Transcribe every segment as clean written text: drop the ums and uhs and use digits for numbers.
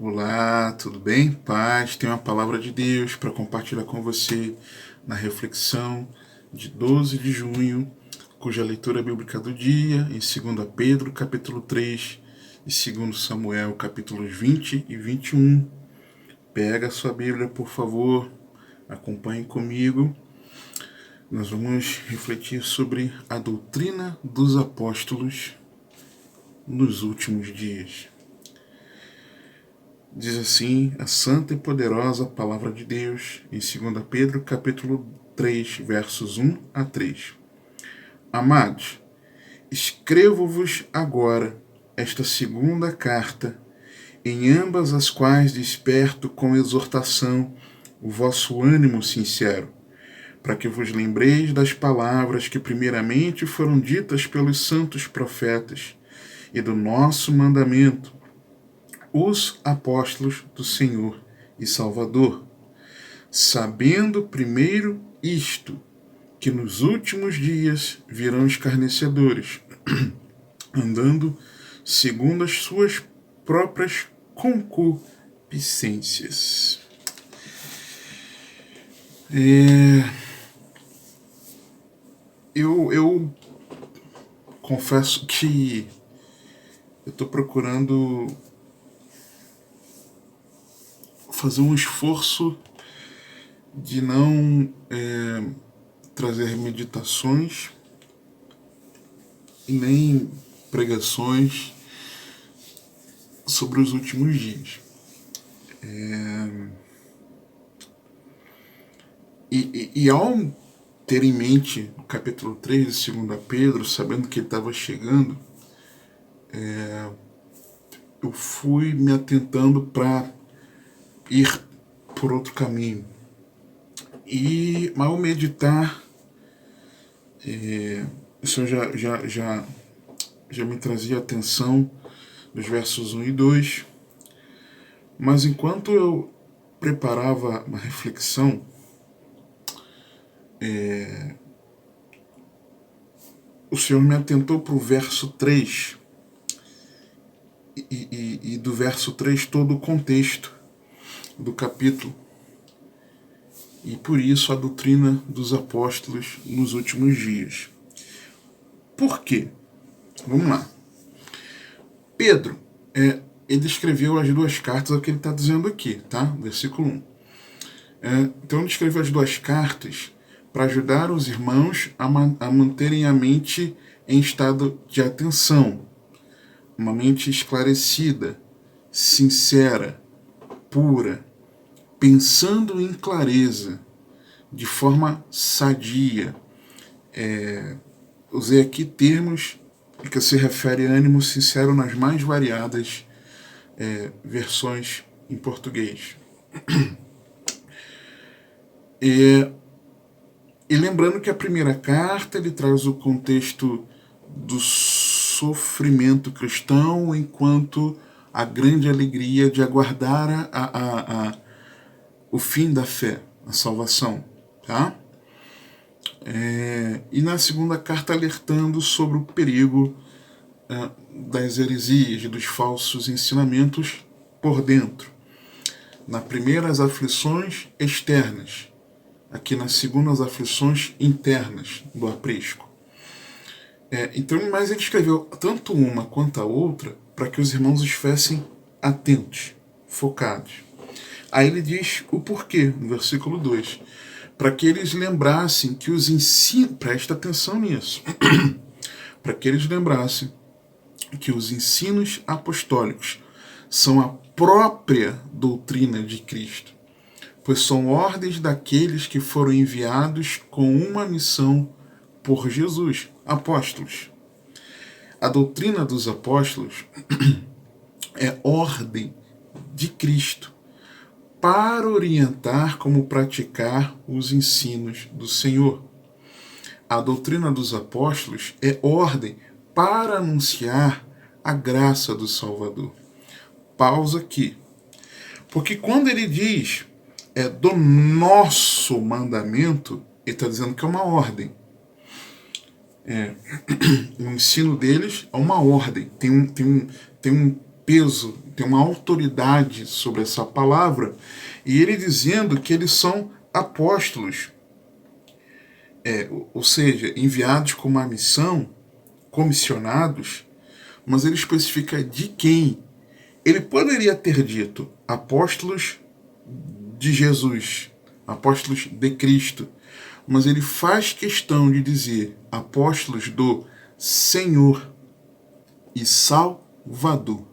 Olá, tudo bem? Paz, tenho uma palavra de Deus para compartilhar com você na reflexão de 12 de junho, cuja leitura bíblica do dia em 2 Pedro, capítulo 3 e 2 Samuel, capítulos 20 e 21. Pega a sua Bíblia, por favor, acompanhe comigo. Nós vamos refletir sobre a doutrina dos apóstolos nos últimos dias. Diz assim a santa e poderosa palavra de Deus em 2 Pedro capítulo 3, versos 1 a 3. Amados, escrevo-vos agora esta segunda carta, em ambas as quais desperto com exortação o vosso ânimo sincero, para que vos lembreis das palavras que primeiramente foram ditas pelos santos profetas e do nosso mandamento, os apóstolos do Senhor e Salvador, sabendo primeiro isto, que nos últimos dias virão escarnecedores, andando segundo as suas próprias concupiscências. Eu confesso que eu estou procurando fazer um esforço de não trazer meditações e nem pregações sobre os últimos dias. E ao ter em mente o capítulo 3 de 2 Pedro, sabendo que ele estava chegando, eu fui me atentando para ir por outro caminho. E ao meditar, isso já me trazia atenção dos versos 1 e 2. Mas enquanto eu preparava uma reflexão, o Senhor me atentou para o verso 3 e do verso 3 todo o contexto do capítulo. E por isso a doutrina dos apóstolos nos últimos dias. Por quê? Vamos lá. Pedro, ele escreveu as duas cartas, é o que ele está dizendo aqui, tá? Versículo 1. Então ele escreveu as duas cartas para ajudar os irmãos a manterem a mente em estado de atenção, uma mente esclarecida, sincera, pura, pensando em clareza, de forma sadia. Usei aqui termos que se refere a ânimo sincero nas mais variadas versões em português. E lembrando que a primeira carta ele traz o contexto do sofrimento cristão enquanto a grande alegria de aguardar o fim da fé, a salvação, tá? E na segunda carta alertando sobre o perigo das heresias, dos falsos ensinamentos por dentro. Na primeira, as aflições externas. Aqui na segunda, as aflições internas do aprisco. Então, mas ele escreveu tanto uma quanto a outra para que os irmãos estivessem atentos, focados. Aí ele diz o porquê, no versículo 2. Para que eles lembrassem que os ensinos... Presta atenção nisso. Para que eles lembrassem que os ensinos apostólicos são a própria doutrina de Cristo, pois são ordens daqueles que foram enviados com uma missão por Jesus, apóstolos. A doutrina dos apóstolos é ordem de Cristo para orientar como praticar os ensinos do Senhor. A doutrina dos apóstolos é ordem para anunciar a graça do Salvador. Pausa aqui. Porque quando ele diz do nosso mandamento, ele está dizendo que é uma ordem. O ensino deles é uma ordem, tem um peso, tem uma autoridade sobre essa palavra, e ele dizendo que eles são apóstolos, ou seja, enviados com uma missão, comissionados, mas ele especifica de quem. Ele poderia ter dito apóstolos de Jesus, apóstolos de Cristo, mas ele faz questão de dizer apóstolos do Senhor e Salvador.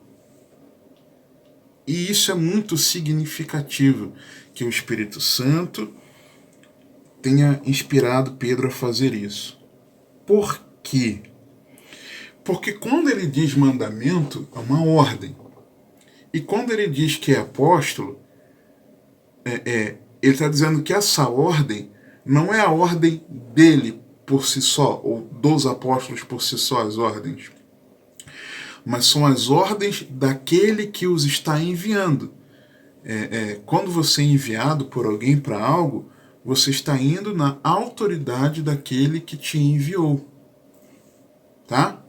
E isso é muito significativo, que o Espírito Santo tenha inspirado Pedro a fazer isso. Por quê? Porque quando ele diz mandamento, é uma ordem. E quando ele diz que é apóstolo, ele está dizendo que essa ordem não é a ordem dele por si só, ou dos apóstolos por si só, as ordens, mas são as ordens daquele que os está enviando. Quando você é enviado por alguém para algo, você está indo na autoridade daquele que te enviou. Tá?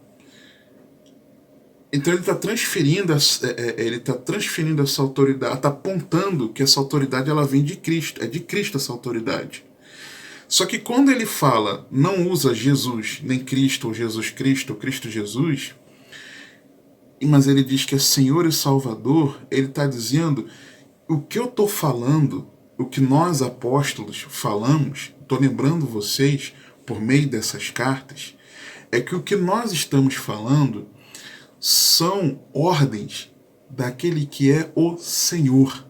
Então ele está transferindo, essa autoridade, está apontando que essa autoridade ela vem de Cristo, é de Cristo essa autoridade. Só que quando ele fala, não usa Jesus, nem Cristo, ou Jesus Cristo, ou Cristo Jesus, mas ele diz que é Senhor e Salvador, ele está dizendo, o que eu estou falando, o que nós apóstolos falamos, estou lembrando vocês, por meio dessas cartas, é que o que nós estamos falando são ordens daquele que é o Senhor.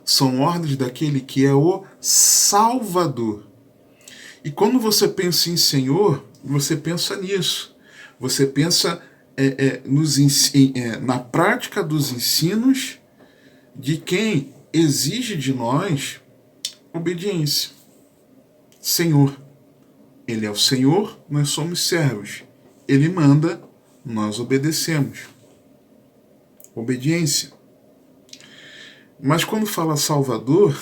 São ordens daquele que é o Salvador. E quando você pensa em Senhor, você pensa nisso. Você pensa na prática dos ensinos de quem exige de nós obediência. Senhor. Ele é o Senhor, nós somos servos. Ele manda, nós obedecemos. Obediência. Mas quando fala Salvador,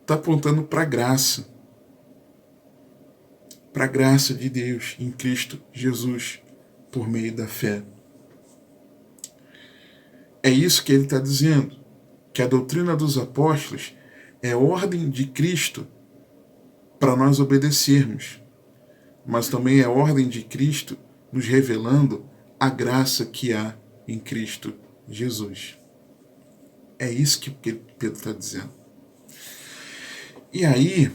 está apontando para a graça. Para a graça de Deus em Cristo Jesus, por meio da fé. É isso que ele está dizendo, que a doutrina dos apóstolos é ordem de Cristo para nós obedecermos, mas também é ordem de Cristo nos revelando a graça que há em Cristo Jesus. É isso que Pedro está dizendo. E aí,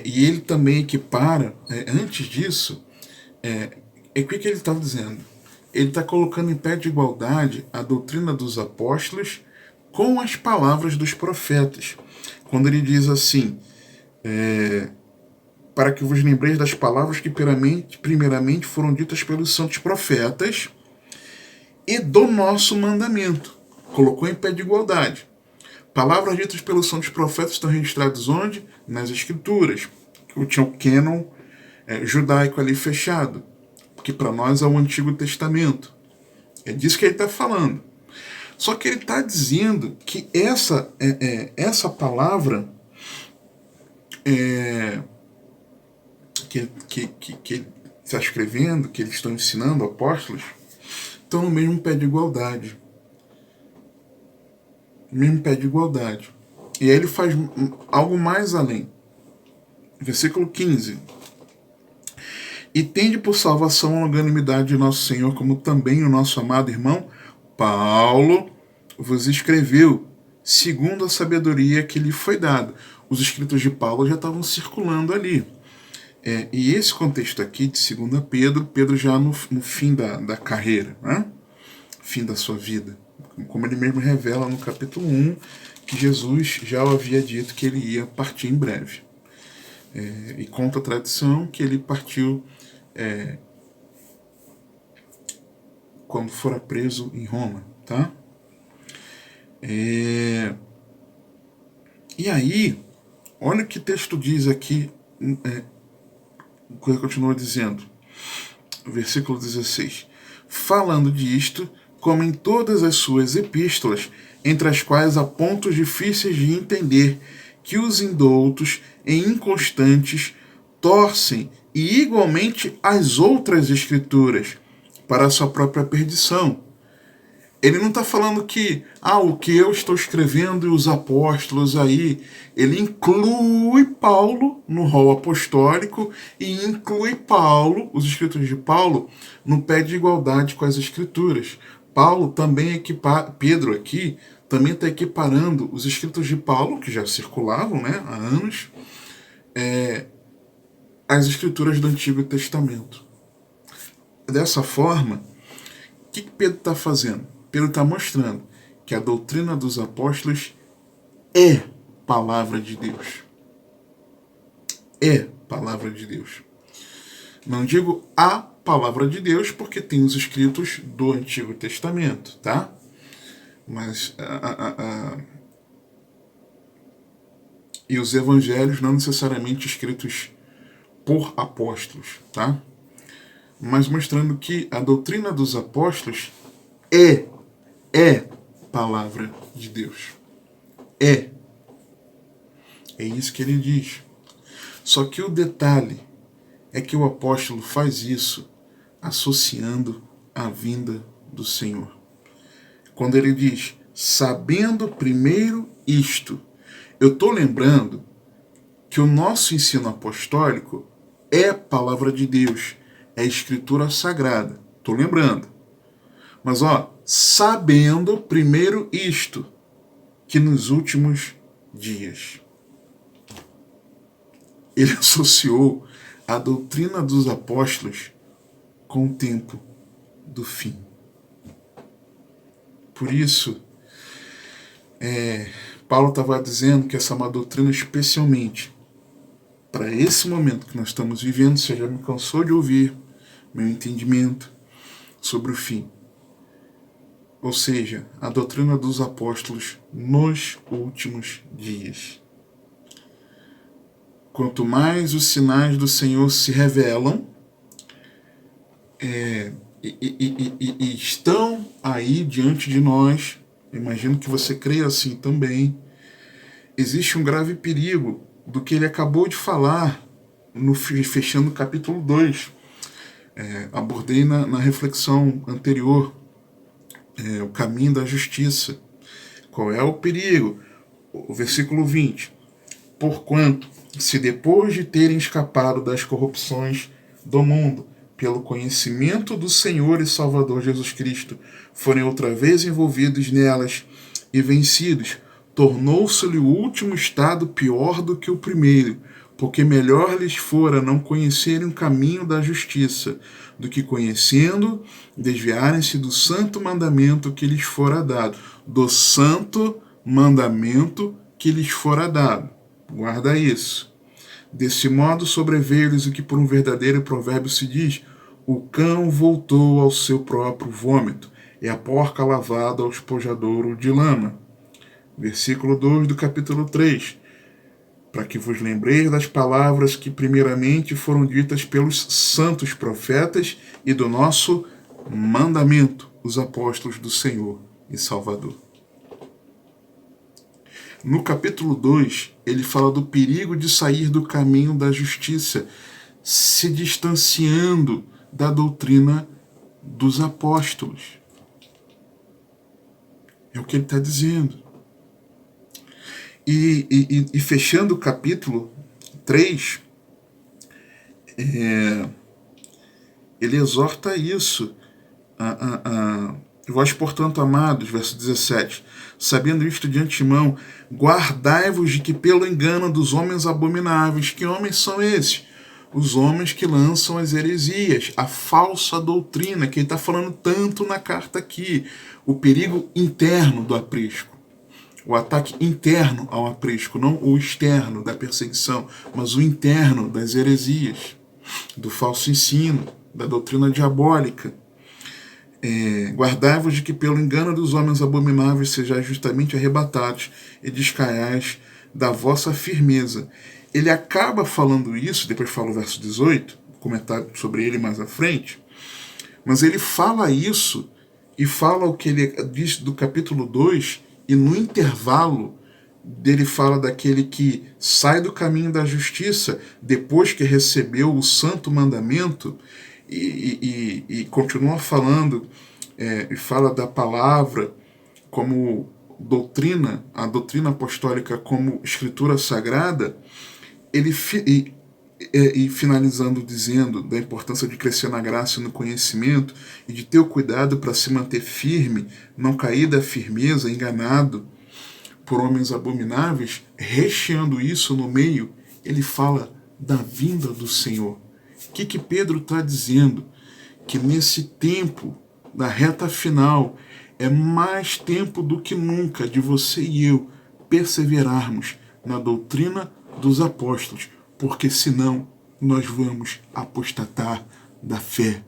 e ele também equipara, antes disso, o que ele está dizendo? Ele está colocando em pé de igualdade a doutrina dos apóstolos com as palavras dos profetas. Quando ele diz assim, para que vos lembreis das palavras que primeiramente foram ditas pelos santos profetas e do nosso mandamento. Colocou em pé de igualdade. Palavras ditas pelos santos profetas estão registradas onde? Nas Escrituras. Tinha o cânon judaico ali fechado, que para nós é o Antigo Testamento. É disso que ele está falando. Só que ele está dizendo que essa palavra que ele está escrevendo, que eles estão ensinando, apóstolos, estão no mesmo pé de igualdade. Mesmo pé de igualdade. E aí ele faz algo mais além. Versículo 15. E tende por salvação a longanimidade de nosso Senhor, como também o nosso amado irmão Paulo vos escreveu, segundo a sabedoria que lhe foi dada. Os escritos de Paulo já estavam circulando ali. E esse contexto aqui de 2 Pedro já no fim da carreira, né? Fim da sua vida. Como ele mesmo revela no capítulo 1, que Jesus já havia dito que ele ia partir em breve. E conta a tradição que ele partiu quando fora preso em Roma, tá? E aí, olha o que o texto diz aqui, continua dizendo, versículo 16, falando disto, como em todas as suas epístolas, entre as quais há pontos difíceis de entender, que os indoutos e inconstantes torcem e igualmente as outras escrituras para a sua própria perdição. Ele não está falando que o que eu estou escrevendo e os apóstolos aí, ele inclui Paulo no rol apostólico e inclui Paulo, os escritos de Paulo, no pé de igualdade com as escrituras. Paulo também Pedro aqui também está equiparando os escritos de Paulo, que já circulavam, né, há anos, às escrituras do Antigo Testamento. Dessa forma, o que Pedro está fazendo? Pedro está mostrando que a doutrina dos apóstolos é palavra de Deus. É palavra de Deus. Não digo a palavra de Deus, porque tem os escritos do Antigo Testamento, tá? Mas e os evangelhos não necessariamente escritos por apóstolos, tá? Mas mostrando que a doutrina dos apóstolos é palavra de Deus. É isso que ele diz. Só que o detalhe é que o apóstolo faz isso associando a vinda do Senhor. Quando ele diz, sabendo primeiro isto, eu estou lembrando que o nosso ensino apostólico é palavra de Deus, é escritura sagrada. Estou lembrando. Mas sabendo primeiro isto, que nos últimos dias. Ele associou a doutrina dos apóstolos com o tempo do fim. Por isso, Paulo estava dizendo que essa é uma doutrina especialmente para esse momento que nós estamos vivendo. Você já me cansou de ouvir meu entendimento sobre o fim. Ou seja, a doutrina dos apóstolos nos últimos dias. Quanto mais os sinais do Senhor se revelam e estão aí diante de nós, imagino que você creia assim também, existe um grave perigo do que ele acabou de falar, fechando o capítulo 2. Abordei na reflexão anterior o caminho da justiça. Qual é o perigo? O versículo 20. Porquanto, se depois de terem escapado das corrupções do mundo, pelo conhecimento do Senhor e Salvador Jesus Cristo, forem outra vez envolvidos nelas e vencidos, tornou-se-lhe o último estado pior do que o primeiro, porque melhor lhes fora não conhecerem o caminho da justiça, do que conhecendo, desviarem-se do santo mandamento que lhes fora dado. Do santo mandamento que lhes fora dado. Guarda isso. Desse modo sobreveio-lhes o que por um verdadeiro provérbio se diz: o cão voltou ao seu próprio vômito, e a porca lavada ao espojadouro de lama. Versículo 2 do capítulo 3. Para que vos lembreis das palavras que primeiramente foram ditas pelos santos profetas e do nosso mandamento, os apóstolos do Senhor e Salvador. No capítulo 2, ele fala do perigo de sair do caminho da justiça, se distanciando da doutrina dos apóstolos. É o que ele está dizendo. E fechando o capítulo 3, ele exorta isso. Vós, portanto, amados, verso 17, sabendo isto de antemão, guardai-vos de que pelo engano dos homens abomináveis, que homens são esses? Os homens que lançam as heresias, a falsa doutrina, que ele está falando tanto na carta aqui, o perigo interno do aprisco. O ataque interno ao aprisco, não o externo da perseguição, mas o interno das heresias, do falso ensino, da doutrina diabólica. Guardai-vos de que pelo engano dos homens abomináveis sejais justamente arrebatados e descaiais da vossa firmeza. Ele acaba falando isso, depois fala o verso 18, comentar sobre ele mais à frente, mas ele fala isso e fala o que ele diz do capítulo 2, e no intervalo dele fala daquele que sai do caminho da justiça depois que recebeu o santo mandamento e continua falando e fala da palavra como doutrina, a doutrina apostólica como escritura sagrada, e finalizando dizendo da importância de crescer na graça e no conhecimento e de ter o cuidado para se manter firme, não cair da firmeza, enganado por homens abomináveis, recheando isso no meio, ele fala da vinda do Senhor. O que Pedro está dizendo? Que nesse tempo, da reta final, é mais tempo do que nunca de você e eu perseverarmos na doutrina dos apóstolos, porque senão nós vamos apostatar da fé.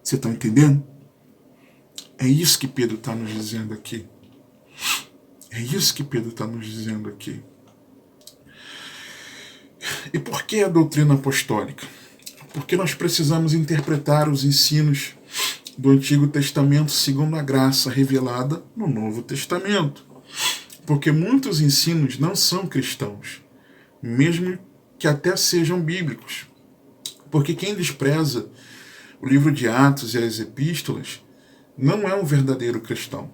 Você está entendendo? É isso que Pedro está nos dizendo aqui. É isso que Pedro está nos dizendo aqui. E por que a doutrina apostólica? Porque nós precisamos interpretar os ensinos do Antigo Testamento segundo a graça revelada no Novo Testamento. Porque muitos ensinos não são cristãos, mesmo que até sejam bíblicos. Porque quem despreza o livro de Atos e as epístolas não é um verdadeiro cristão.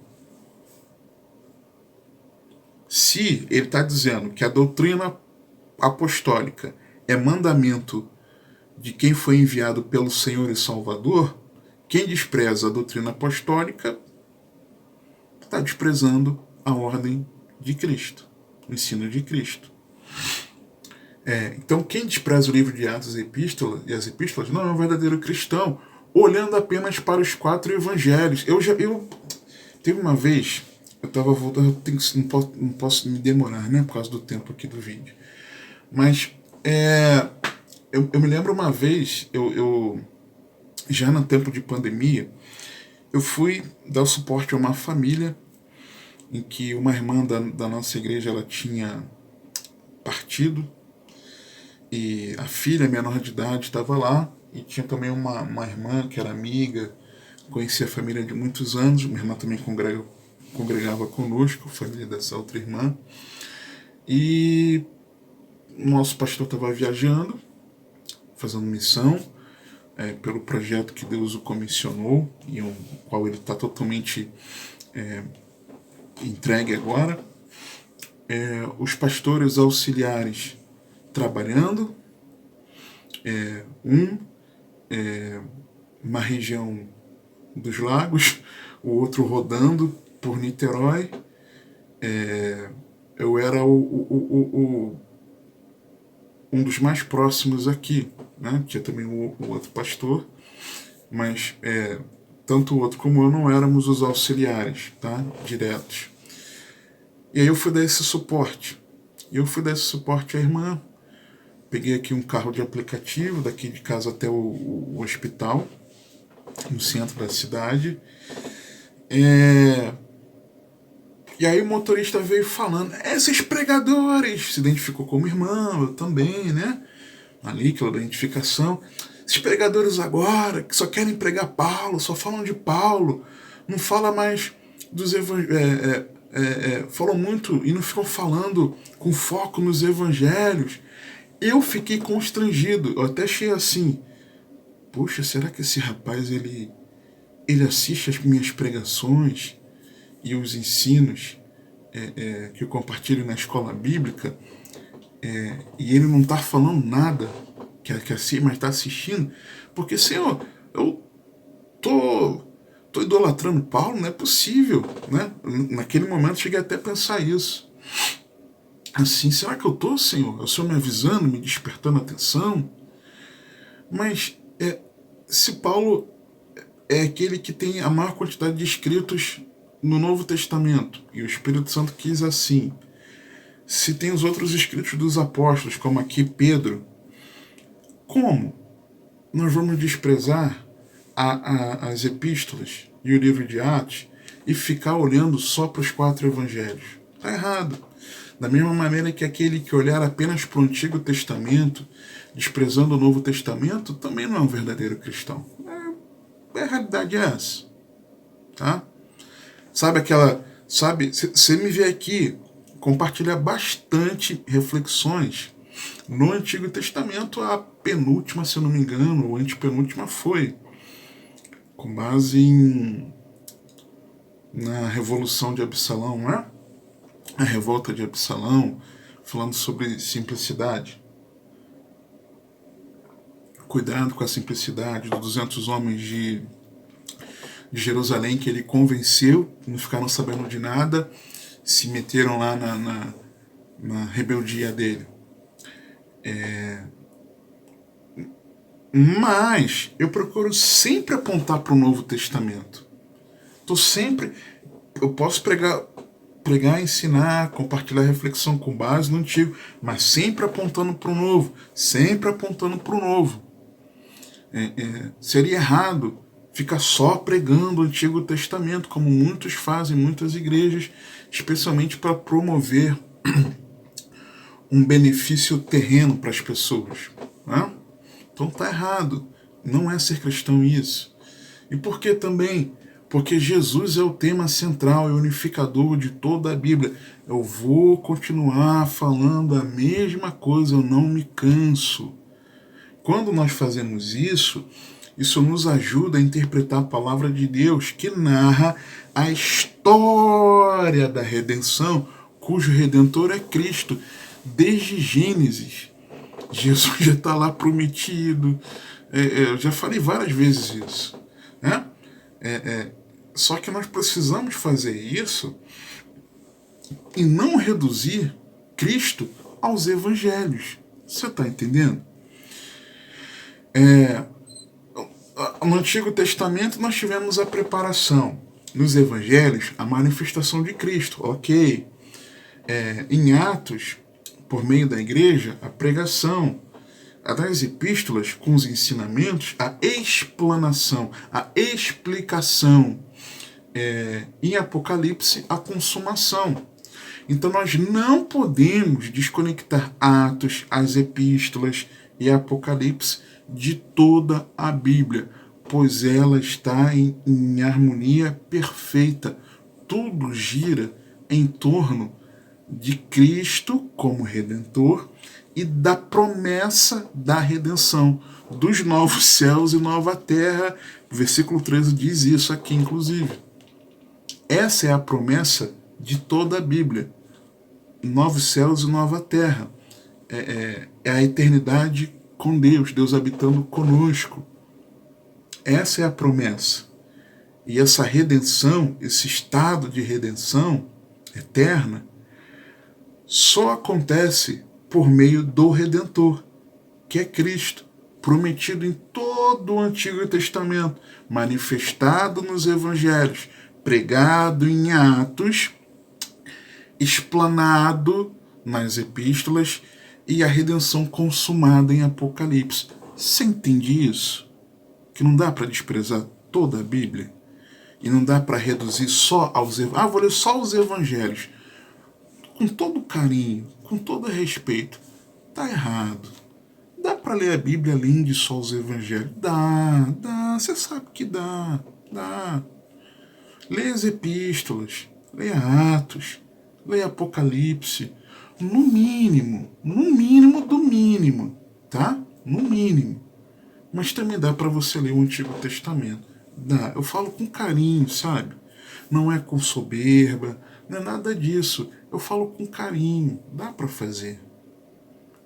Se ele está dizendo que a doutrina apostólica é mandamento de quem foi enviado pelo Senhor e Salvador, quem despreza a doutrina apostólica está desprezando a ordem de Cristo, o ensino de Cristo. Então quem despreza o livro de Atos e as epístolas não é um verdadeiro cristão, olhando apenas para os 4 evangelhos. Teve uma vez, eu estava voltando, não posso me demorar, né, por causa do tempo aqui do vídeo. Mas eu me lembro uma vez, já no tempo de pandemia, eu fui dar suporte a uma família em que uma irmã da nossa igreja ela tinha partido, e a filha menor de idade estava lá, e tinha também uma irmã que era amiga, conhecia a família de muitos anos, uma irmã também congregava conosco, família dessa outra irmã, e o nosso pastor estava viajando, fazendo missão, pelo projeto que Deus o comissionou, e o qual ele está totalmente entregue agora. Os pastores auxiliares trabalhando, uma região dos lagos, o outro rodando por Niterói. Eu era um dos mais próximos aqui, né? Tinha também o outro pastor, mas tanto o outro como eu não éramos os auxiliares, tá? Diretos. E aí eu fui dar esse suporte. À irmã. Peguei aqui um carro de aplicativo, daqui de casa até o hospital, no centro da cidade. E aí o motorista veio falando, esses pregadores, se identificou como irmão, eu também, né? Ali, aquela identificação. Esses pregadores agora, que só querem pregar Paulo, só falam de Paulo, não fala mais dos evangelhos, falam muito e não ficam falando com foco nos evangelhos. Eu fiquei constrangido, eu até achei assim, poxa, será que esse rapaz, ele assiste as minhas pregações e os ensinos que eu compartilho na escola bíblica, e ele não está falando nada que assim, mas está assistindo? Porque, Senhor, eu tô idolatrando Paulo, não é possível, né? Naquele momento cheguei até a pensar isso. Assim, será que eu tô, Senhor? O Senhor me avisando, me despertando a atenção? Mas se Paulo é aquele que tem a maior quantidade de escritos no Novo Testamento, e o Espírito Santo quis assim, se tem os outros escritos dos apóstolos, como aqui Pedro, como nós vamos desprezar as epístolas e o livro de Atos e ficar olhando só para os 4 evangelhos? Está errado. Da mesma maneira que aquele que olhar apenas para o Antigo Testamento, desprezando o Novo Testamento, também não é um verdadeiro cristão. A realidade é essa. Tá? Você me vê aqui compartilhar bastante reflexões. No Antigo Testamento, a penúltima, se eu não me engano, ou antepenúltima foi com base na Revolução de Absalão, não é? A revolta de Absalão, falando sobre simplicidade. Cuidado com a simplicidade dos 200 homens de Jerusalém que ele convenceu, não ficaram sabendo de nada, se meteram lá na rebeldia dele. Mas eu procuro sempre apontar para o Novo Testamento. Eu posso pregar, ensinar, compartilhar reflexão com base no Antigo, mas sempre apontando para o Novo, sempre apontando para o Novo. Seria errado ficar só pregando o Antigo Testamento, como muitos fazem, muitas igrejas, especialmente para promover um benefício terreno para as pessoas. Né? Então tá errado. Não é ser cristão isso. E por que também? Porque Jesus é o tema central e unificador de toda a Bíblia. Eu vou continuar falando a mesma coisa, eu não me canso. Quando nós fazemos isso nos ajuda a interpretar a palavra de Deus, que narra a história da redenção, cujo Redentor é Cristo. Desde Gênesis, Jesus já está lá prometido. Eu já falei várias vezes isso. Né? Só que nós precisamos fazer isso e não reduzir Cristo aos evangelhos. Você está entendendo? No Antigo Testamento nós tivemos a preparação. Nos evangelhos, a manifestação de Cristo. Ok. Em Atos, por meio da igreja, a pregação. Das epístolas, com os ensinamentos, a explanação, a explicação. Em Apocalipse, a consumação. Então nós não podemos desconectar Atos, as epístolas e Apocalipse de toda a Bíblia, pois ela está em harmonia perfeita. Tudo gira em torno de Cristo como Redentor e da promessa da redenção, dos novos céus e nova terra. O versículo 13 diz isso aqui, inclusive. Essa é a promessa de toda a Bíblia. Novos céus e nova terra. É a eternidade com Deus, Deus habitando conosco. Essa é a promessa. E essa redenção, esse estado de redenção eterna, só acontece por meio do Redentor, que é Cristo, prometido em todo o Antigo Testamento, manifestado nos Evangelhos, pregado em Atos, explanado nas epístolas e a redenção consumada em Apocalipse. Você entende isso? Que não dá para desprezar toda a Bíblia? E não dá para reduzir só aos evangelhos. Vou ler só os evangelhos. Com todo carinho, com todo respeito. Tá errado. Dá para ler a Bíblia além de só os evangelhos? Dá. Você sabe que dá. Leia as epístolas. Leia Atos. Leia Apocalipse. No mínimo do mínimo. Tá? No mínimo. Mas também dá para você ler o Antigo Testamento. Dá. Eu falo com carinho, sabe? Não é com soberba, não é nada disso. Eu falo com carinho. Dá para fazer.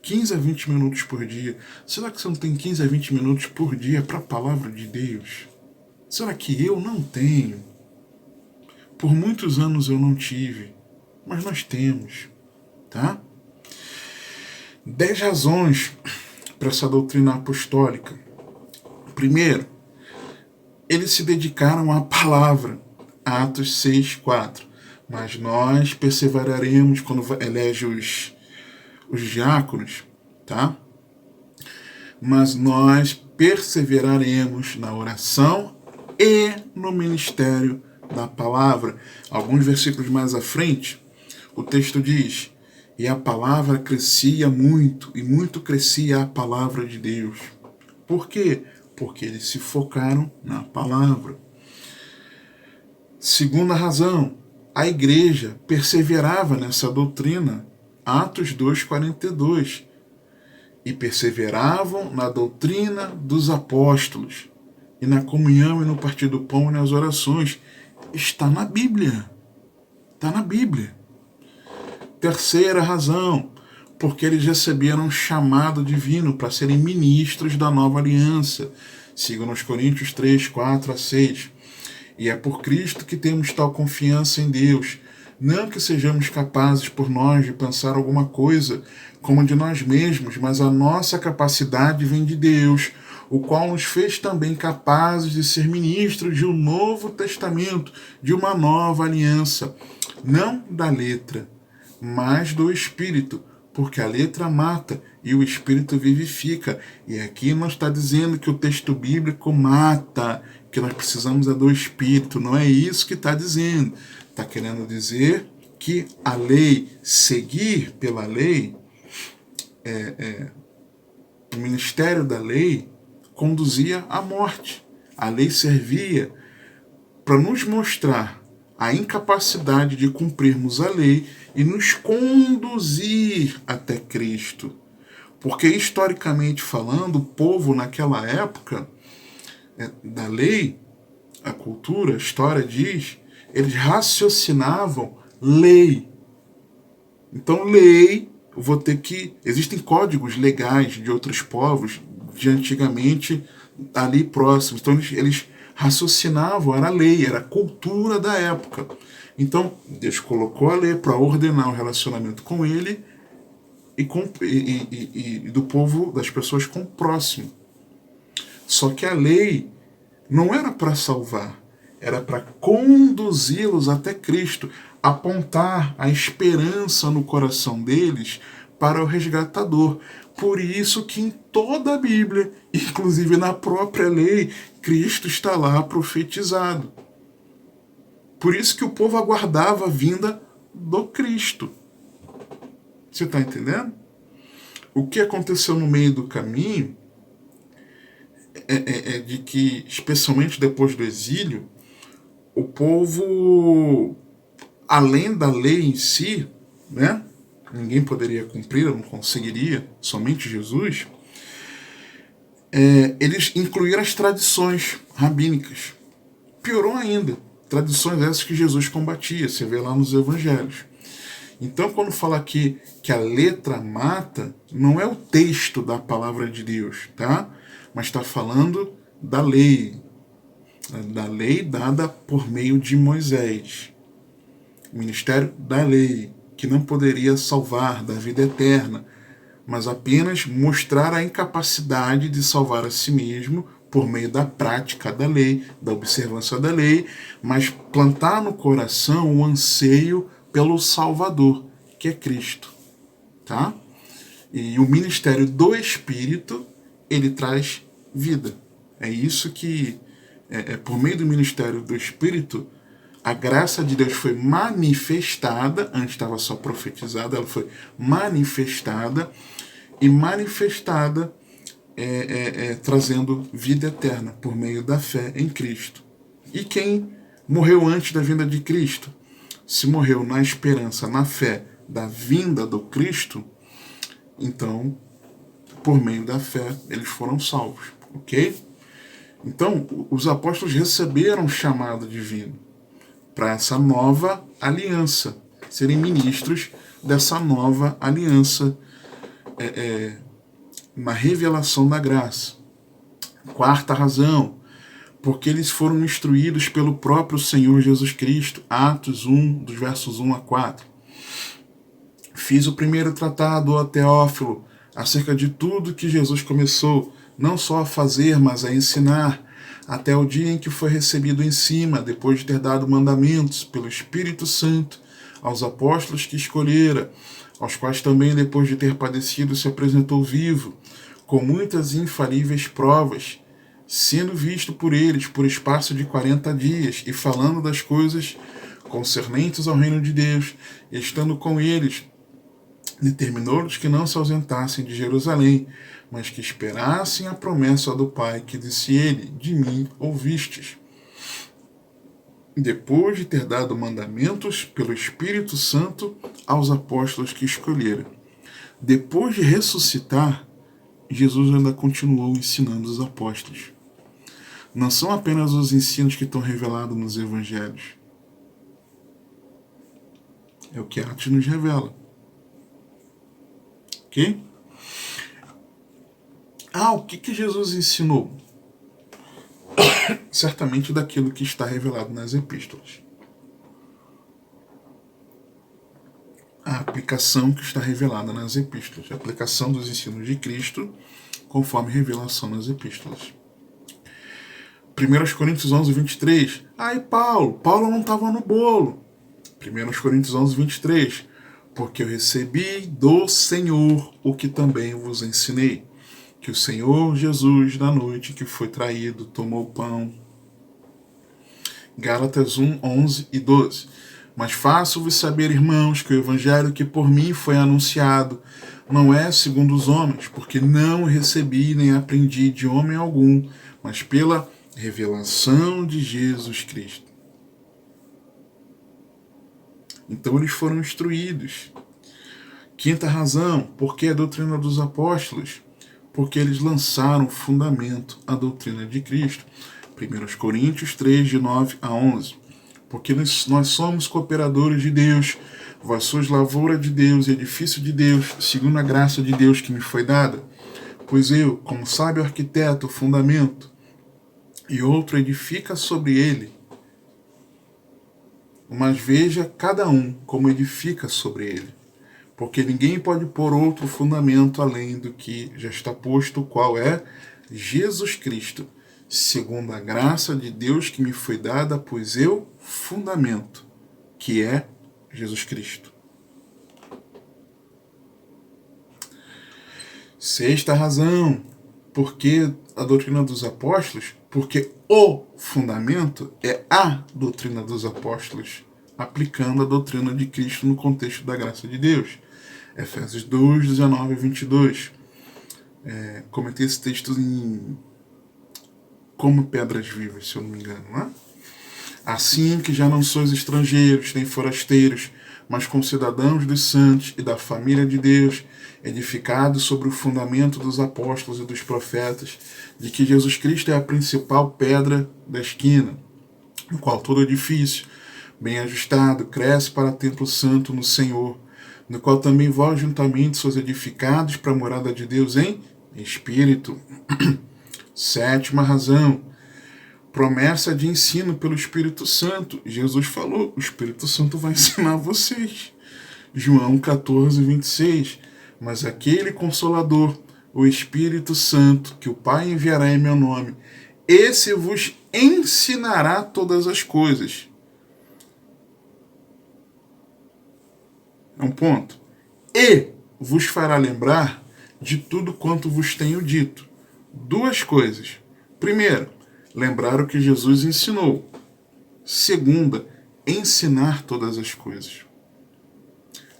15 a 20 minutos por dia. Será que você não tem 15 a 20 minutos por dia para a palavra de Deus? Será que eu não tenho? Por muitos anos eu não tive. Mas nós temos. Tá? 10 razões para essa doutrina apostólica. Primeiro, eles se dedicaram à palavra. Atos 6:4. Mas nós perseveraremos quando elege os diáconos, tá? Mas nós perseveraremos na oração e no ministério da palavra. Alguns versículos mais à frente, o texto diz: e a palavra crescia muito, e muito crescia a palavra de Deus. Por quê? Porque eles se focaram na palavra. Segunda razão, a igreja perseverava nessa doutrina. Atos 2:42. E perseveravam na doutrina dos apóstolos, e na comunhão, e no partir do pão, e nas orações. Está na Bíblia. Está na Bíblia. Terceira razão, porque eles receberam um chamado divino para serem ministros da nova aliança. Sigam nos Coríntios 3, 4 a 6. E é por Cristo que temos tal confiança em Deus. Não que sejamos capazes por nós de pensar alguma coisa como de nós mesmos, mas a nossa capacidade vem de Deus, o qual nos fez também capazes de ser ministros de um novo testamento, de uma nova aliança, não da letra, mas do Espírito, porque a letra mata e o Espírito vivifica. E aqui não está dizendo que o texto bíblico mata, que nós precisamos do Espírito, não é isso que está dizendo. Está querendo dizer que a lei, seguir pela lei, o ministério da lei conduzia à morte. A lei servia para nos mostrar a incapacidade de cumprirmos a lei e nos conduzir até Cristo. Porque, historicamente falando, o povo naquela época da lei, a cultura, a história diz, eles raciocinavam lei. Então, lei, eu vou ter que... Existem códigos legais de outros povos, de antigamente, ali próximos. Então, eles raciocinavam, era lei, era a cultura da época. Então, Deus colocou a lei para ordenar o relacionamento com ele e do povo, das pessoas com o próximo. Só que a lei não era para salvar, era para conduzi-los até Cristo, apontar a esperança no coração deles para o resgatador. Por isso que em toda a Bíblia, inclusive na própria lei, Cristo está lá profetizado. Por isso que o povo aguardava a vinda do Cristo. Você está entendendo? O que aconteceu no meio do caminho é de que, especialmente depois do exílio, o povo, além da lei em si, né? Ninguém poderia cumprir, não conseguiria, somente Jesus. Eles incluíram as tradições rabínicas. Piorou ainda, tradições essas que Jesus combatia, você vê lá nos evangelhos. Então, quando fala aqui que a letra mata, não é o texto da palavra de Deus, tá? Mas está falando da lei dada por meio de Moisés. O ministério da lei, que não poderia salvar da vida eterna, mas apenas mostrar a incapacidade de salvar a si mesmo por meio da prática da lei, da observância da lei, mas plantar no coração o anseio pelo Salvador, que é Cristo, tá? E o ministério do Espírito, ele traz vida. É isso que, por meio do ministério do Espírito, a graça de Deus foi manifestada, antes estava só profetizada, ela foi manifestada, e manifestada trazendo vida eterna, por meio da fé em Cristo. E quem morreu antes da vinda de Cristo? Se morreu na esperança, na fé da vinda do Cristo, então, por meio da fé, eles foram salvos, ok? Então, os apóstolos receberam um chamado divino para essa nova aliança, serem ministros dessa nova aliança, na revelação da graça. Quarta razão, porque eles foram instruídos pelo próprio Senhor Jesus Cristo, Atos 1, dos versos 1 a 4. Fiz o primeiro tratado, ó Teófilo, acerca de tudo que Jesus começou, não só a fazer, mas a ensinar, até o dia em que foi recebido em cima, depois de ter dado mandamentos pelo Espírito Santo aos apóstolos que escolhera, aos quais também, depois de ter padecido, se apresentou vivo, com muitas infalíveis provas, sendo visto por eles por espaço de 40 dias, e falando das coisas concernentes ao reino de Deus, estando com eles, determinou-lhes que não se ausentassem de Jerusalém, mas que esperassem a promessa do Pai, que disse ele, de mim ouvistes. Depois de ter dado mandamentos pelo Espírito Santo aos apóstolos que escolheram. Depois de ressuscitar, Jesus ainda continuou ensinando os apóstolos. não são apenas os ensinos que estão revelados nos evangelhos. É o que Atos nos revela. Ok? O que Jesus ensinou? Certamente daquilo que está revelado nas epístolas. A aplicação que está revelada nas epístolas. A aplicação dos ensinos de Cristo conforme revelação nas epístolas. 1 Coríntios 11, 23. Paulo não estava no bolo. 1 Coríntios 11, 23. Porque eu recebi do Senhor o que também vos ensinei. Que o Senhor Jesus, na noite que foi traído, tomou o pão. Gálatas 1, 11 e 12. Mas faço-vos saber, irmãos, que o evangelho que por mim foi anunciado não é segundo os homens, porque não recebi nem aprendi de homem algum, mas pela revelação de Jesus Cristo. Então eles foram instruídos. Quinta razão, por que a doutrina dos apóstolos? Porque eles lançaram fundamento à doutrina de Cristo. 1 Coríntios 3, de 9 a 11. Porque nós somos cooperadores de Deus, vós sois lavoura de Deus e edifício de Deus, segundo a graça de Deus que me foi dada. Pois eu, como sábio arquiteto, o fundamento, e outro edifica sobre ele. Mas veja cada um como edifica sobre ele. Porque ninguém pode pôr outro fundamento além do que já está posto, o qual é Jesus Cristo, segundo a graça de Deus que me foi dada, pois eu fundamento, que é Jesus Cristo. Sexta razão, porque a doutrina dos apóstolos, porque o fundamento é a doutrina dos apóstolos, aplicando a doutrina de Cristo no contexto da graça de Deus. Efésios 2, 19 e 22. Comentei esse texto como pedras vivas, se eu não me engano, não é? Assim que já não sois estrangeiros, nem forasteiros, mas concidadãos dos santos e da família de Deus, edificados sobre o fundamento dos apóstolos e dos profetas, de que Jesus Cristo é a principal pedra da esquina, no qual todo edifício, bem ajustado, cresce para templo santo no Senhor, no qual também vós juntamente sois edificados para a morada de Deus em Espírito. Sétima razão, promessa de ensino pelo Espírito Santo. Jesus falou, o Espírito Santo vai ensinar vocês. João 14, 26. Mas aquele Consolador, o Espírito Santo, que o Pai enviará em meu nome, esse vos ensinará todas as coisas. É um ponto. E vos fará lembrar de tudo quanto vos tenho dito. Duas coisas. Primeiro, lembrar o que Jesus ensinou. Segunda, ensinar todas as coisas.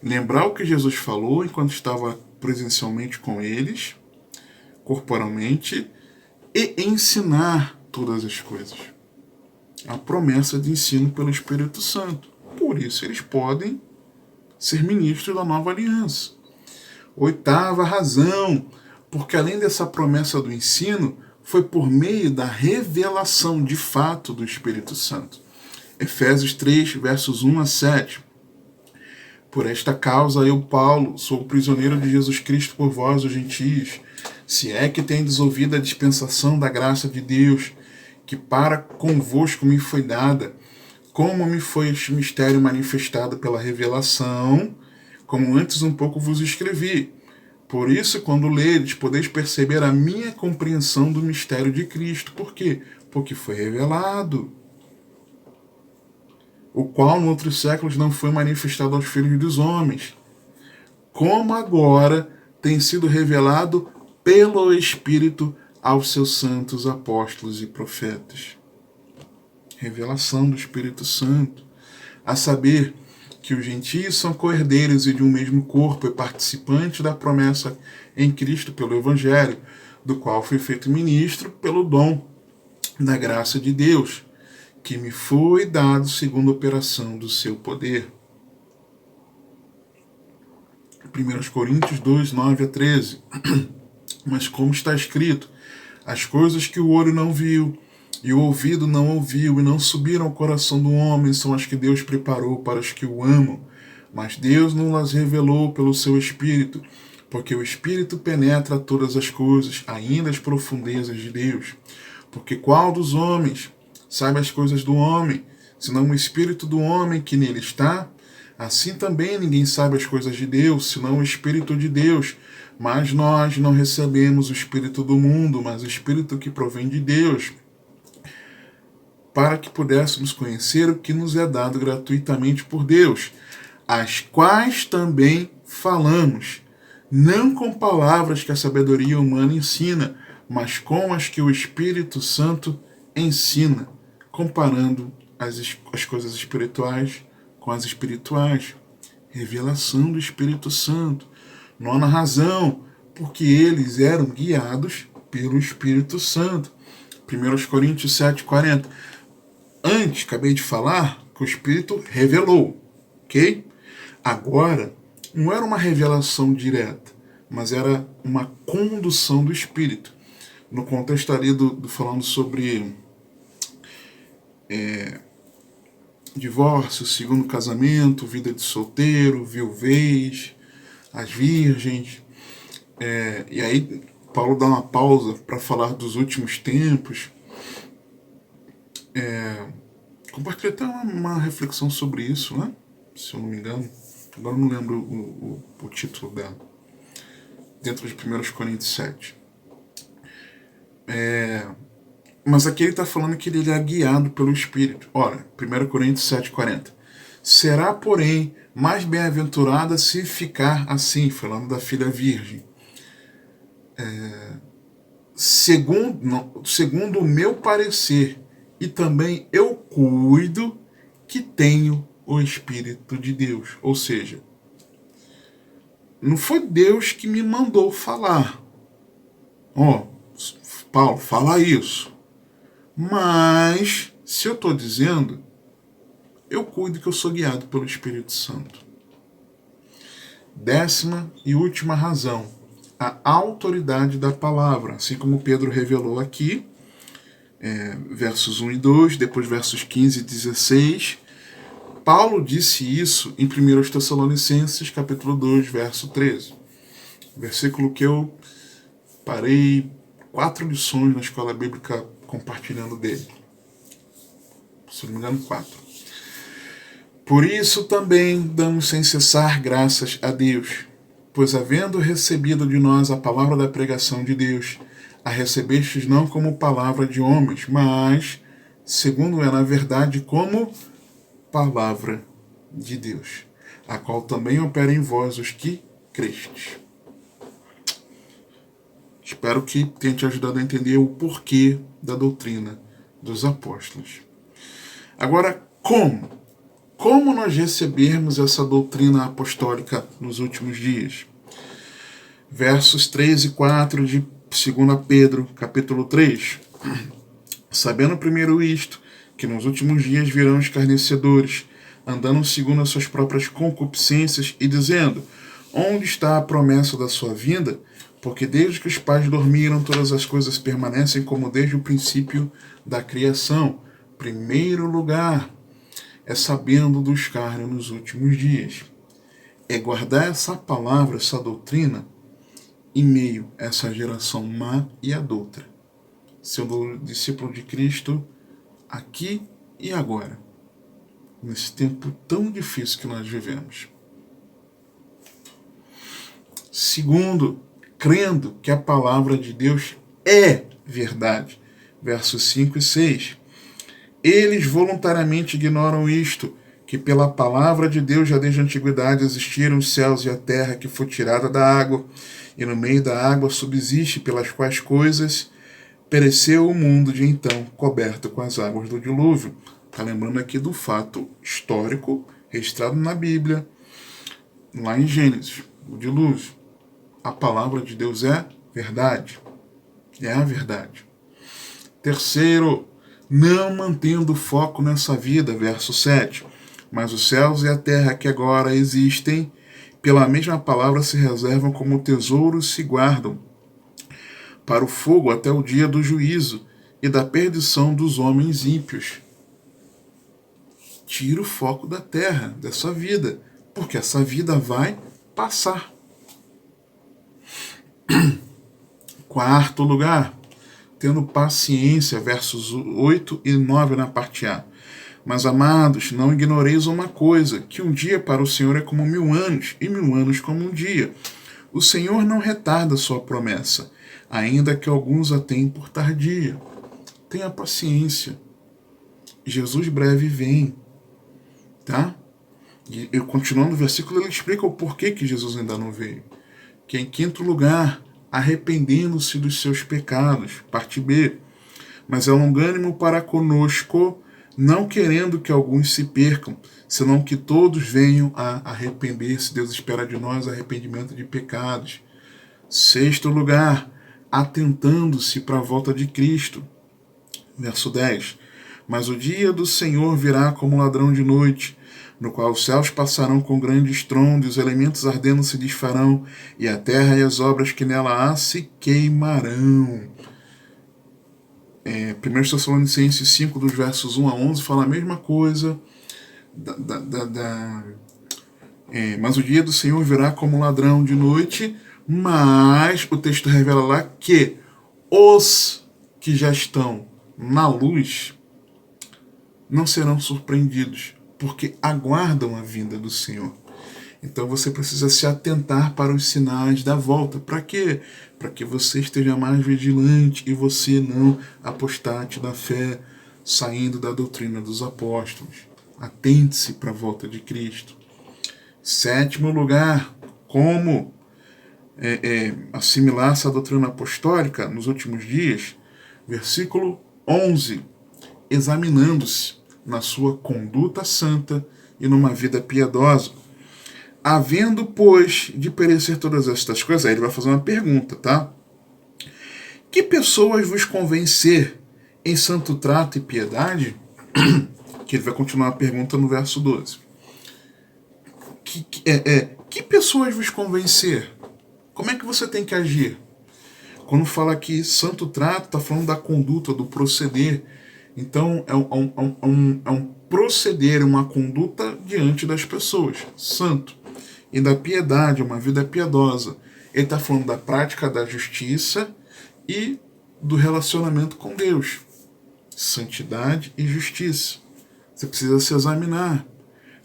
Lembrar o que Jesus falou enquanto estava presencialmente com eles, corporalmente, e ensinar todas as coisas. A promessa de ensino pelo Espírito Santo. Por isso eles podem ser ministros da nova aliança. Oitava razão, porque além dessa promessa do ensino, foi por meio da revelação de fato do Espírito Santo. Efésios 3, versos 1 a 7. Por esta causa eu, Paulo, sou prisioneiro de Jesus Cristo por vós, os gentios, se é que tendes ouvido a dispensação da graça de Deus, que para convosco me foi dada, como me foi este mistério manifestado pela revelação, como antes um pouco vos escrevi. Por isso, quando ledes, podeis perceber a minha compreensão do mistério de Cristo. Por quê? Porque foi revelado, o qual no outros séculos não foi manifestado aos filhos dos homens, como agora tem sido revelado pelo Espírito aos seus santos apóstolos e profetas. Revelação do Espírito Santo, a saber que os gentios são co-herdeiros e de um mesmo corpo e participantes da promessa em Cristo pelo Evangelho, do qual fui feito ministro pelo dom da graça de Deus, que me foi dado segundo a operação do seu poder. 1 Coríntios 2, 9 a 13. Mas como está escrito, as coisas que o olho não viu, e o ouvido não ouviu, e não subiram ao coração do homem, são as que Deus preparou para os que o amam. Mas Deus não las revelou pelo seu Espírito, porque o Espírito penetra todas as coisas, ainda as profundezas de Deus. Porque qual dos homens sabe as coisas do homem, senão o Espírito do homem que nele está? Assim também ninguém sabe as coisas de Deus, senão o Espírito de Deus. Mas nós não recebemos o Espírito do mundo, mas o Espírito que provém de Deus, para que pudéssemos conhecer o que nos é dado gratuitamente por Deus, as quais também falamos, não com palavras que a sabedoria humana ensina, mas com as que o Espírito Santo ensina, comparando as coisas espirituais com as espirituais. Revelação do Espírito Santo. Nona razão, porque eles eram guiados pelo Espírito Santo. 1 Coríntios 7,40. Antes, acabei de falar que o Espírito revelou, ok? Agora, não era uma revelação direta, mas era uma condução do Espírito. No contexto ali falando sobre divórcio, segundo casamento, vida de solteiro, viuvez, as virgens. E aí Paulo dá uma pausa para falar dos últimos tempos. Compartilhei até uma reflexão sobre isso, né? Se eu não me engano. Agora eu não lembro o título dela. Dentro de 1 Coríntios 7. Mas aqui ele está falando que ele é guiado pelo Espírito. Ora, 1 Coríntios 7,40. Será, porém, mais bem-aventurada se ficar assim, falando da filha virgem. Segundo o meu parecer, e também eu cuido que tenho o Espírito de Deus. Ou seja, não foi Deus que me mandou falar. Paulo, fala isso. Mas, se eu estou dizendo, eu cuido que eu sou guiado pelo Espírito Santo. 10ª e última razão, a autoridade da palavra, assim como Pedro revelou aqui, versos 1 e 2, depois versos 15 e 16. Paulo disse isso em 1 Tessalonicenses, capítulo 2, verso 13. Versículo que eu parei 4 lições na escola bíblica compartilhando dele. Se não me engano, 4. Por isso também damos sem cessar graças a Deus, pois havendo recebido de nós a palavra da pregação de Deus, a recebestes não como palavra de homens, mas, segundo é na verdade, como palavra de Deus, a qual também opera em vós os que crestes. Espero que tenha te ajudado a entender o porquê da doutrina dos apóstolos. Agora, como? Como nós recebermos essa doutrina apostólica nos últimos dias? Versos 3 e 4 de 2 Pedro, capítulo 3. Sabendo primeiro isto, que nos últimos dias virão escarnecedores, andando segundo as suas próprias concupiscências e dizendo: onde está a promessa da sua vinda? Porque desde que os pais dormiram, todas as coisas permanecem como desde o princípio da criação. Primeiro lugar é sabendo do escárnio nos últimos dias. É guardar essa palavra, essa doutrina, em meio a essa geração má e adulta, sendo discípulo de Cristo aqui e agora, nesse tempo tão difícil que nós vivemos. Segundo, crendo que a palavra de Deus é verdade. Versos 5 e 6. Eles voluntariamente ignoram isto, que pela palavra de Deus já desde a antiguidade existiram os céus e a terra, que foi tirada da água, e no meio da água subsiste, pelas quais coisas pereceu o mundo de então, coberto com as águas do dilúvio. Está lembrando aqui do fato histórico registrado na Bíblia, lá em Gênesis, o dilúvio. A palavra de Deus é verdade. É a verdade. Terceiro, não mantendo foco nessa vida, verso 7. Mas os céus e a terra que agora existem, pela mesma palavra se reservam como tesouros se guardam para o fogo até o dia do juízo e da perdição dos homens ímpios. Tira o foco da terra, dessa vida, porque essa vida vai passar. Quarto lugar, tendo paciência, versos 8 e 9 na parte A. Mas, amados, não ignoreis uma coisa, que um dia para o Senhor é como 1000 anos, e 1000 anos como um dia. O Senhor não retarda sua promessa, ainda que alguns a tenham por tardia. Tenha paciência. Jesus breve vem. Tá? E eu continuando o versículo, ele explica o porquê que Jesus ainda não veio. Que em quinto lugar, arrependendo-se dos seus pecados. Parte B. Mas é longânimo para conosco, não querendo que alguns se percam, senão que todos venham a arrepender-se. Deus espera de nós arrependimento de pecados. Sexto lugar, atentando-se para a volta de Cristo. Verso 10. Mas o dia do Senhor virá como ladrão de noite, no qual os céus passarão com grande estrondo, e os elementos ardendo se desfarão, e a terra e as obras que nela há se queimarão. 1 Tessalonicenses 5, dos versos 1 a 11, fala a mesma coisa. Mas o dia do Senhor virá como ladrão de noite, mas o texto revela lá que os que já estão na luz não serão surpreendidos, porque aguardam a vinda do Senhor. Então você precisa se atentar para os sinais da volta. Para quê? Para que você esteja mais vigilante e você não apostate da fé, saindo da doutrina dos apóstolos. Atente-se para a volta de Cristo. Sétimo lugar, como assimilar essa doutrina apostólica nos últimos dias? Versículo 11. Examinando-se na sua conduta santa e numa vida piedosa. Havendo, pois, de perecer todas estas coisas, aí ele vai fazer uma pergunta, tá? Que pessoas vos convém ser em santo trato e piedade? Que ele vai continuar a pergunta no verso 12. Que pessoas vos convém ser? Como é que você tem que agir? Quando fala aqui santo trato, está falando da conduta, do proceder. Então, é um proceder, uma conduta diante das pessoas, santo. E da piedade, uma vida piedosa. Ele está falando da prática da justiça e do relacionamento com Deus. Santidade e justiça. Você precisa se examinar.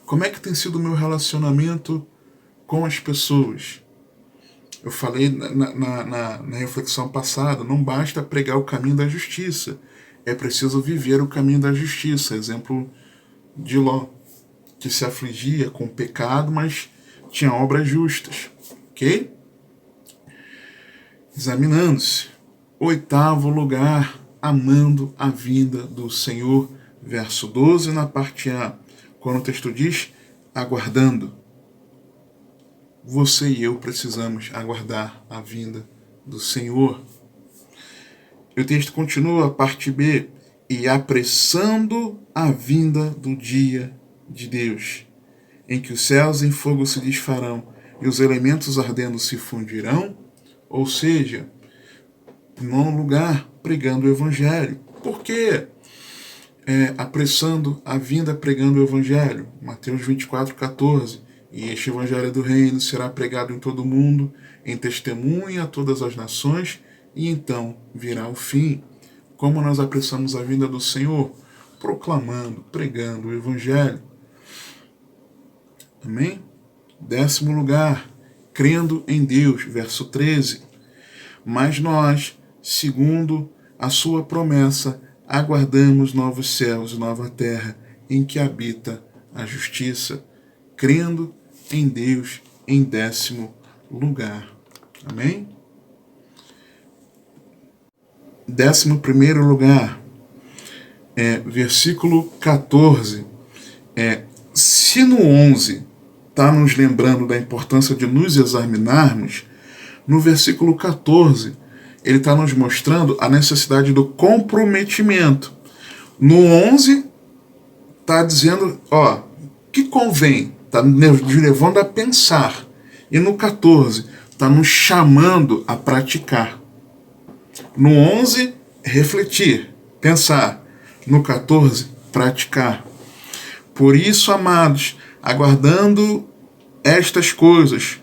Como é que tem sido o meu relacionamento com as pessoas? Eu falei na reflexão passada, não basta pregar o caminho da justiça. É preciso viver o caminho da justiça. Exemplo de Ló, que se afligia com o pecado, mas tinha obras justas. Ok? Examinando-se. Oitavo lugar, amando a vinda do Senhor. Verso 12 na parte A. Quando o texto diz, aguardando. Você e eu precisamos aguardar a vinda do Senhor. E o texto continua, a parte B, e apressando a vinda do dia de Deus, em que os céus em fogo se desfarão e os elementos ardendo se fundirão, ou seja, em nono lugar, pregando o Evangelho. Por quê? Apressando a vinda pregando o Evangelho. Mateus 24:14. E este Evangelho do Reino será pregado em todo o mundo, em testemunha a todas as nações, e então virá o fim. Como nós apressamos a vinda do Senhor? Proclamando, pregando o Evangelho. Amém? 10º lugar, crendo em Deus. Verso 13. Mas nós, segundo a sua promessa, aguardamos novos céus e nova terra, em que habita a justiça. Crendo em Deus em 10º lugar. Amém? 11º lugar, versículo 14. Se no 11 está nos lembrando da importância de nos examinarmos, no versículo 14 ele está nos mostrando a necessidade do comprometimento. No 11 está dizendo, que convém, está nos levando a pensar. E no 14 está nos chamando a praticar. No 11, refletir. Pensar. No 14, praticar. Por isso, amados, aguardando estas coisas,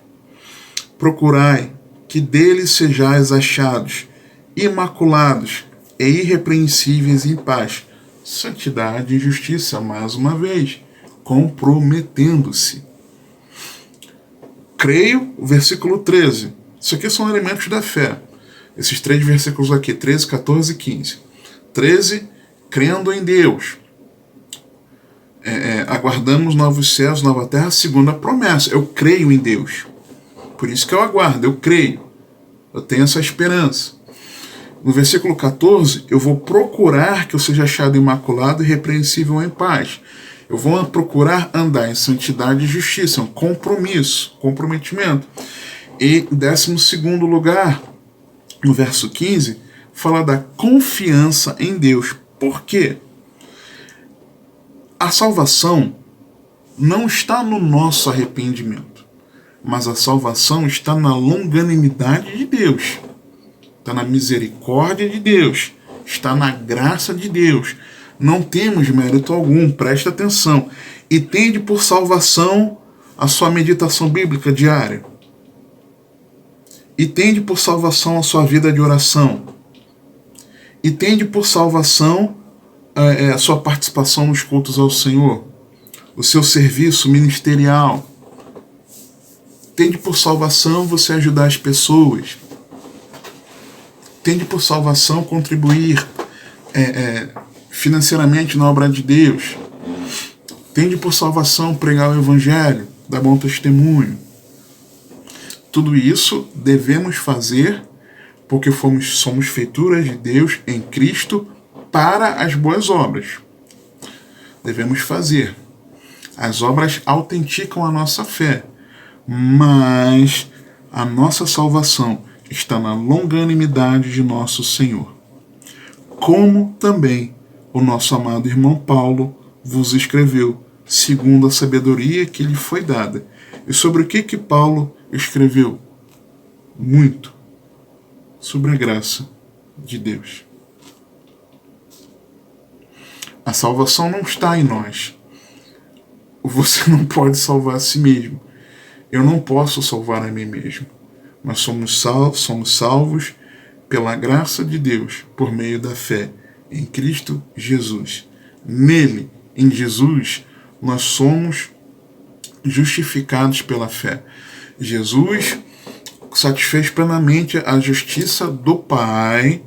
procurai que dele sejais achados, imaculados e irrepreensíveis em paz. Santidade e justiça, mais uma vez, comprometendo-se. Creio, versículo 13. Isso aqui são elementos da fé. Esses 3 versículos aqui, 13, 14 e 15. 13, crendo em Deus. Aguardamos novos céus, nova terra, segunda promessa. Eu creio em Deus. Por isso que eu aguardo, eu creio. Eu tenho essa esperança. No versículo 14, eu vou procurar que eu seja achado imaculado e irrepreensível em paz. Eu vou procurar andar em santidade e justiça, um compromisso, comprometimento. E em 12º lugar, no verso 15, fala da confiança em Deus. Por quê? A salvação não está no nosso arrependimento, mas a salvação está na longanimidade de Deus, está na misericórdia de Deus, está na graça de Deus. Não temos mérito algum, presta atenção. E tende por salvação a sua meditação bíblica diária. E tende por salvação a sua vida de oração. E tende por salvação a sua participação nos cultos ao Senhor. O seu serviço ministerial. Tende por salvação você ajudar as pessoas. Tende por salvação contribuir financeiramente na obra de Deus. Tende por salvação pregar o Evangelho, dar bom testemunho. Tudo isso devemos fazer porque somos feituras de Deus em Cristo para as boas obras. Devemos fazer. As obras autenticam a nossa fé, mas a nossa salvação está na longanimidade de nosso Senhor. Como também o nosso amado irmão Paulo vos escreveu, segundo a sabedoria que lhe foi dada. E sobre o que Paulo escreveu? Muito. Sobre a graça de Deus. A salvação não está em nós. Você não pode salvar a si mesmo. Eu não posso salvar a mim mesmo. Mas somos salvos pela graça de Deus, por meio da fé em Cristo Jesus. Nele, em Jesus, nós somos justificados pela fé. Jesus satisfez plenamente a justiça do Pai,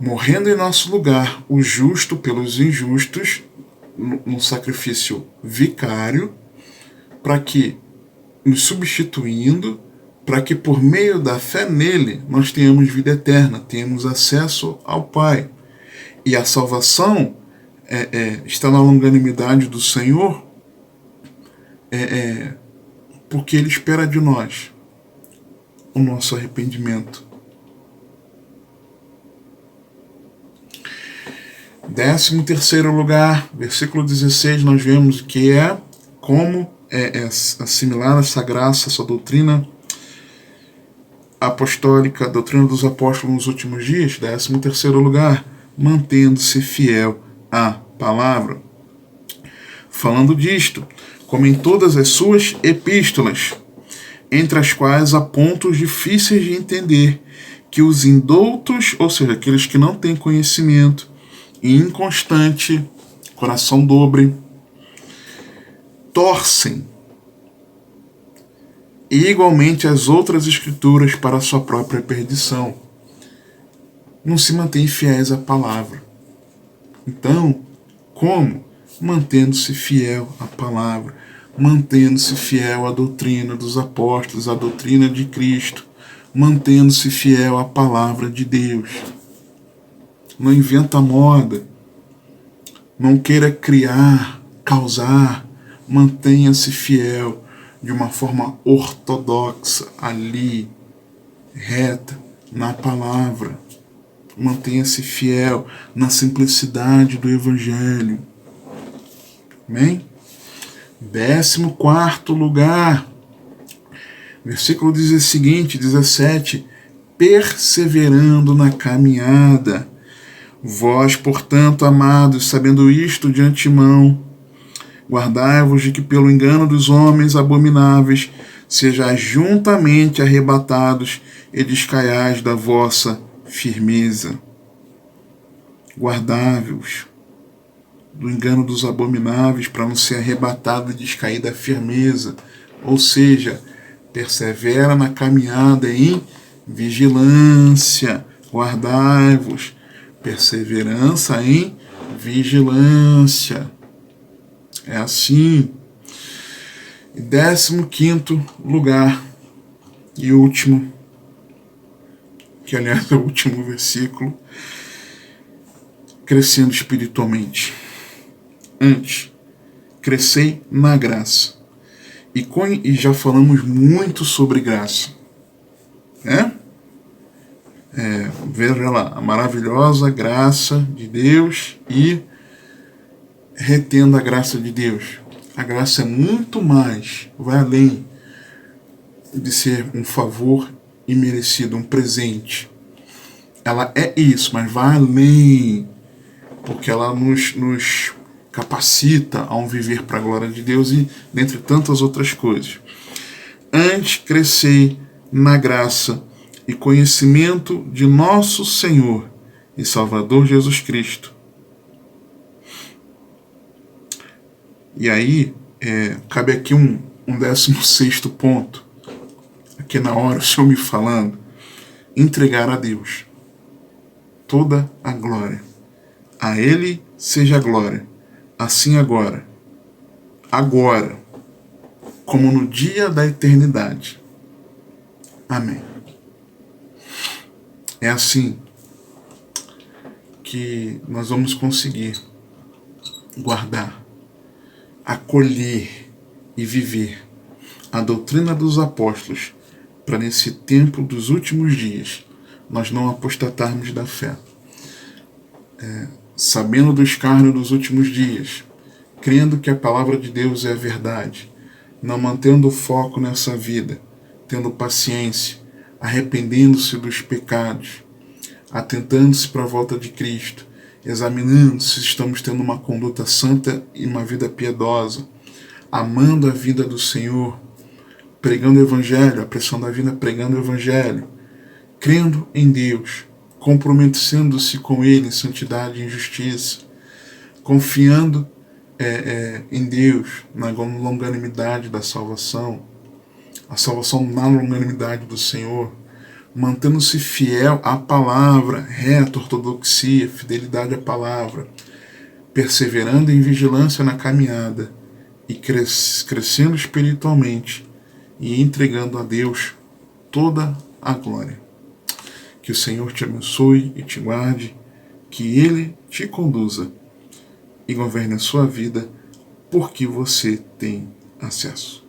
morrendo em nosso lugar, o justo pelos injustos, num sacrifício vicário, para que, nos substituindo, para que por meio da fé nele, nós tenhamos vida eterna, tenhamos acesso ao Pai. E a salvação está na longanimidade do Senhor, porque Ele espera de nós o nosso arrependimento. 13º lugar, versículo 16, nós vemos que como assimilar essa graça, essa doutrina apostólica, a doutrina dos apóstolos nos últimos dias. 13º lugar, mantendo-se fiel à palavra. Falando disto, como em todas as suas epístolas, entre as quais há pontos difíceis de entender, que os indoutos, ou seja, aqueles que não têm conhecimento, e inconstante, coração dobre, torcem, e igualmente as outras escrituras para a sua própria perdição. Não se mantêm fiéis à palavra. Então, como? Mantendo-se fiel à palavra, mantendo-se fiel à doutrina dos apóstolos, à doutrina de Cristo, mantendo-se fiel à palavra de Deus. Não inventa moda, não queira criar, causar, mantenha-se fiel de uma forma ortodoxa, ali, reta, na palavra. Mantenha-se fiel na simplicidade do Evangelho. Amém? 14º lugar, versículo seguinte, 17, perseverando na caminhada. Vós, portanto, amados, sabendo isto de antemão, guardai-vos de que pelo engano dos homens abomináveis sejais juntamente arrebatados e descaiais da vossa firmeza. Guardai-vos do engano dos abomináveis para não ser arrebatado e descair da firmeza. Ou seja, persevera na caminhada em vigilância. Guardai-vos. Perseverança em vigilância. É assim. E 15º lugar e último, que aliás é o último versículo, crescendo espiritualmente. Antes, crescei na graça. E já falamos muito sobre graça. Veja lá, a maravilhosa graça de Deus e retendo a graça de Deus. A graça é muito mais, vai além de ser um favor imerecido, um presente. Ela é isso, mas vai além, porque ela nos capacita a um viver para a glória de Deus e dentre tantas outras coisas. Antes crescei na graça e conhecimento de nosso Senhor e Salvador Jesus Cristo. E aí, cabe aqui um 16º ponto, aqui na hora o Senhor me falando, entregar a Deus toda a glória. A Ele seja a glória, assim agora, como no dia da eternidade. Amém. É assim que nós vamos conseguir guardar, acolher e viver a doutrina dos apóstolos para nesse tempo dos últimos dias nós não apostatarmos da fé. Sabendo do escárnio dos últimos dias, crendo que a palavra de Deus é a verdade, não mantendo o foco nessa vida, tendo paciência, arrependendo-se dos pecados, atentando-se para a volta de Cristo, examinando se estamos tendo uma conduta santa e uma vida piedosa, amando a vida do Senhor, pregando o Evangelho, apressando a vida pregando o Evangelho, crendo em Deus, comprometendo-se com Ele em santidade e em justiça, confiando em Deus na longanimidade da salvação, a salvação na longanimidade do Senhor, mantendo-se fiel à palavra, reta, ortodoxia, fidelidade à palavra, perseverando em vigilância na caminhada e crescendo espiritualmente e entregando a Deus toda a glória. Que o Senhor te abençoe e te guarde, que Ele te conduza e governe a sua vida, porque você tem acesso.